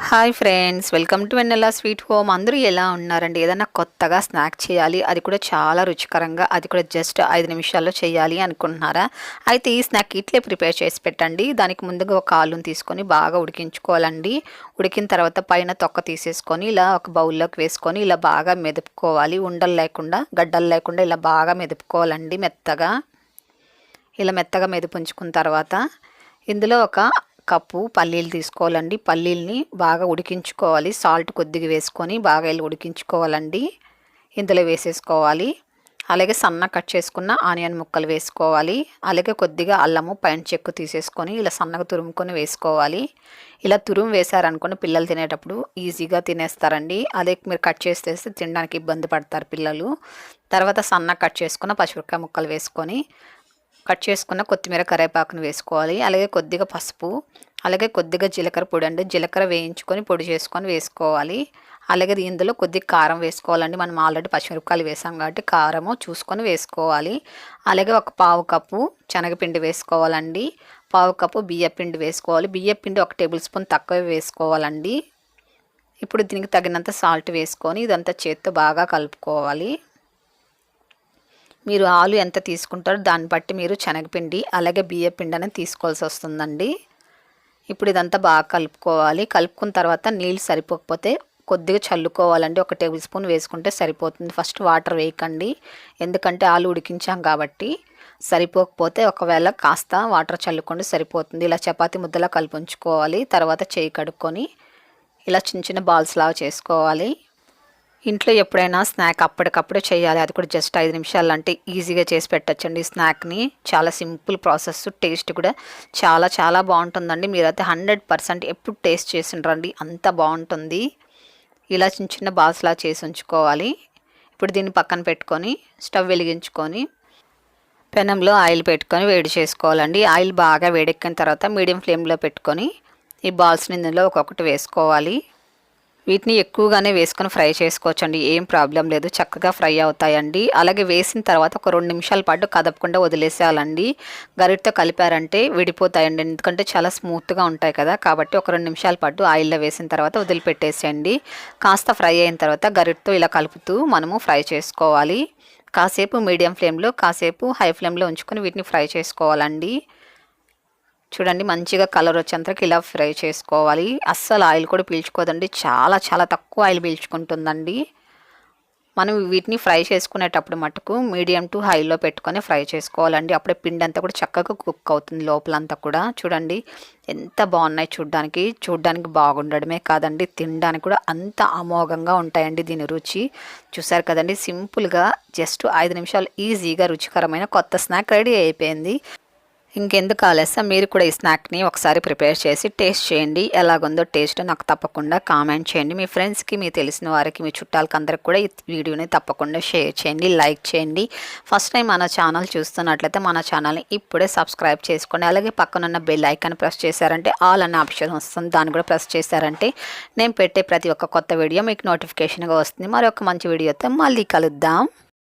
Hi friends, welcome to Vennela sweet home. అందరూ ఎలా ఉన్నారండి? ఏదైనా కొత్తగా స్నాక్ చేయాలి, అది కూడా చాలా రుచికరంగా, అది కూడా జస్ట్ 5 నిమిషాల్లో చేయాలి అనుకుంటున్నారా? అయితే ఈ స్నాక్ ఇట్లే ప్రిపేర్ చేసి పెట్టండి. దానికి ముందుగా ఒక ఆలుని తీసుకొని బాగా ఉడికించుకోవాలండి. ఉడికిన తర్వాత పైన తొక్క తీసేసుకొని ఇలా ఒక బౌల్లోకి వేసుకొని ఇలా బాగా మెదుపుకోవాలి. ఉండలు లేకుండా, గడ్డలు లేకుండా ఇలా బాగా మెదుపుకోవాలండి మెత్తగా. ఇలా మెత్తగా మెదుపుంచుకున్న తర్వాత ఇందులో ఒక కప్పు పల్లీలు తీసుకోవాలండి. పల్లీల్ని బాగా ఉడికించుకోవాలి. సాల్ట్ కొద్దిగా వేసుకొని బాగా ఇలా ఉడికించుకోవాలండి. ఇందులో వేసేసుకోవాలి. అలాగే సన్న కట్ చేసుకున్న ఆనియన్ ముక్కలు వేసుకోవాలి. అలాగే కొద్దిగా అల్లము పైన చెక్కు తీసేసుకొని ఇలా సన్నగా తురుముకొని వేసుకోవాలి. ఇలా తురుము వేశారనుకోండి పిల్లలు తినేటప్పుడు ఈజీగా తినేస్తారండి. అదే మీరు కట్ చేసేస్తే తినడానికి ఇబ్బంది పడతారు పిల్లలు. తర్వాత సన్న కట్ చేసుకున్న పచ్చిమిరపకాయ ముక్కలు వేసుకొని కట్ చేసుకున్న కొత్తిమీర కరివేపాకును వేసుకోవాలి. అలాగే కొద్దిగా పసుపు, అలాగే కొద్దిగా జీలకర్ర పొడి అండి. జీలకర్ర వేయించుకొని పొడి చేసుకొని వేసుకోవాలి. అలాగే ఇందులో కొద్దిగా కారం వేసుకోవాలండి. మనం ఆల్రెడీ పచ్చిమిరపకాయలు వేసాం కాబట్టి కారము చూసుకొని వేసుకోవాలి. అలాగే ఒక పావు కప్పు శనగపిండి వేసుకోవాలండి. పావు కప్పు బియ్యపిండి వేసుకోవాలి. బియ్యపిండి 1 టేబుల్ స్పూన్ తక్కువ వేసుకోవాలండి. ఇప్పుడు దీనికి తగినంత సాల్ట్ వేసుకొని ఇదంతా చేత్తో బాగా కలుపుకోవాలి. మీరు ఆలు ఎంత తీసుకుంటారో దాన్ని బట్టి మీరు శనగపిండి అలాగే బియ్యపిండి అనేది తీసుకోవాల్సి వస్తుందండి. ఇప్పుడు ఇదంతా బాగా కలుపుకోవాలి. కలుపుకున్న తర్వాత నీళ్ళు సరిపోకపోతే కొద్దిగా చల్లుకోవాలండి. 1 టేబుల్ స్పూన్ వేసుకుంటే సరిపోతుంది. ఫస్ట్ వాటర్ వేయకండి, ఎందుకంటే ఆలు ఉడికించాం కాబట్టి. సరిపోకపోతే ఒకవేళ కాస్త వాటర్ చల్లుకోండి, సరిపోతుంది. ఇలా చపాతీ ముద్దలా కలుపుంచుకోవాలి. తర్వాత చేయి కడుక్కొని ఇలా చిన్న చిన్న బాల్స్ లాగా చేసుకోవాలి. ఇంట్లో ఎప్పుడైనా స్నాక్ అప్పటికప్పుడు చేయాలి, అది కూడా జస్ట్ 5 నిమిషాలు అంటే ఈజీగా చేసి పెట్టచ్చండి. ఈ స్నాక్ని చాలా సింపుల్ ప్రాసెస్, టేస్ట్ కూడా చాలా చాలా బాగుంటుందండి. మీరైతే 100% ఎప్పుడు టేస్ట్ చేసిండ్రండి, అంత బాగుంటుంది. ఇలా చిన్న చిన్న బాల్స్లా చేసి ఉంచుకోవాలి. ఇప్పుడు దీన్ని పక్కన పెట్టుకొని స్టవ్ వెలిగించుకొని పెనంలో ఆయిల్ పెట్టుకొని వేడి చేసుకోవాలండి. ఆయిల్ బాగా వేడెక్కిన తర్వాత మీడియం ఫ్లేమ్లో పెట్టుకొని ఈ బాల్స్ని ఇందులో ఒక్కొక్కటి వేసుకోవాలి. వీటిని ఎక్కువగానే వేసుకొని ఫ్రై చేసుకోవచ్చండి, ఏం ప్రాబ్లం లేదు, చక్కగా ఫ్రై అవుతాయండి. అలాగే వేసిన తర్వాత ఒక 2 నిమిషాల పాటు కదపకుండా వదిలేసేయాలండి. గరిటతో కలిపారంటే విడిపోతాయండి, ఎందుకంటే చాలా స్మూత్గా ఉంటాయి కదా. కాబట్టి ఒక 2 నిమిషాల పాటు ఆయిల్లో వేసిన తర్వాత వదిలిపెట్టేసేయండి. కాస్త ఫ్రై అయిన తర్వాత గరిటతో ఇలా కలుపుతూ మనము ఫ్రై చేసుకోవాలి. కాసేపు మీడియం ఫ్లేమ్లో, కాసేపు హై ఫ్లేమ్లో ఉంచుకొని వీటిని ఫ్రై చేసుకోవాలండి. చూడండి, మంచిగా కలర్ వచ్చేంతకి ఇలా ఫ్రై చేసుకోవాలి. అస్సలు ఆయిల్ కూడా పీల్చుకోదండి, చాలా చాలా తక్కువ ఆయిల్ పీల్చుకుంటుందండి. మనం వీటిని ఫ్రై చేసుకునేటప్పుడు మటుకు మీడియం టు హైలో పెట్టుకొని ఫ్రై చేసుకోవాలండి. అప్పుడే పిండి అంతా కూడా చక్కగా కుక్ అవుతుంది లోపలంతా కూడా. చూడండి ఎంత బాగున్నాయి, చూడ్డానికి బాగుండడమే కాదండి, తినడానికి కూడా అంత అమోఘంగా ఉంటాయండి దీని రుచి. చూసారు కదండి, సింపుల్గా జస్ట్ 5 నిమిషాలు ఈజీగా రుచికరమైన కొత్త స్నాక్ రెడీ అయిపోయింది. ఇంకెందుకు ఆలస్యం, మీరు కూడా ఈ స్నాక్ని ఒకసారి ప్రిపేర్ చేసి టేస్ట్ చేయండి. ఎలాగుందో టేస్ట్ నాకు తప్పకుండా కామెంట్ చేయండి. మీ ఫ్రెండ్స్కి, మీ తెలిసిన వారికి, మీ చుట్టాలకి అందరికి కూడా ఈ వీడియోని తప్పకుండా షేర్ చేయండి, లైక్ చేయండి. ఫస్ట్ టైం మన ఛానల్ చూస్తున్నట్లయితే మన ఛానల్ని ఇప్పుడే సబ్స్క్రైబ్ చేసుకోండి. అలాగే పక్కనున్న బెల్ ఐకాన్ ప్రెస్ చేశారంటే ఆల్ అన్న ఆప్షన్ వస్తుంది, దాన్ని కూడా ప్రెస్ చేశారంటే నేను పెట్టే ప్రతి ఒక్క కొత్త వీడియో మీకు నోటిఫికేషన్గా వస్తుంది. మరొక మంచి వీడియోతో మళ్ళీ కలుద్దాం.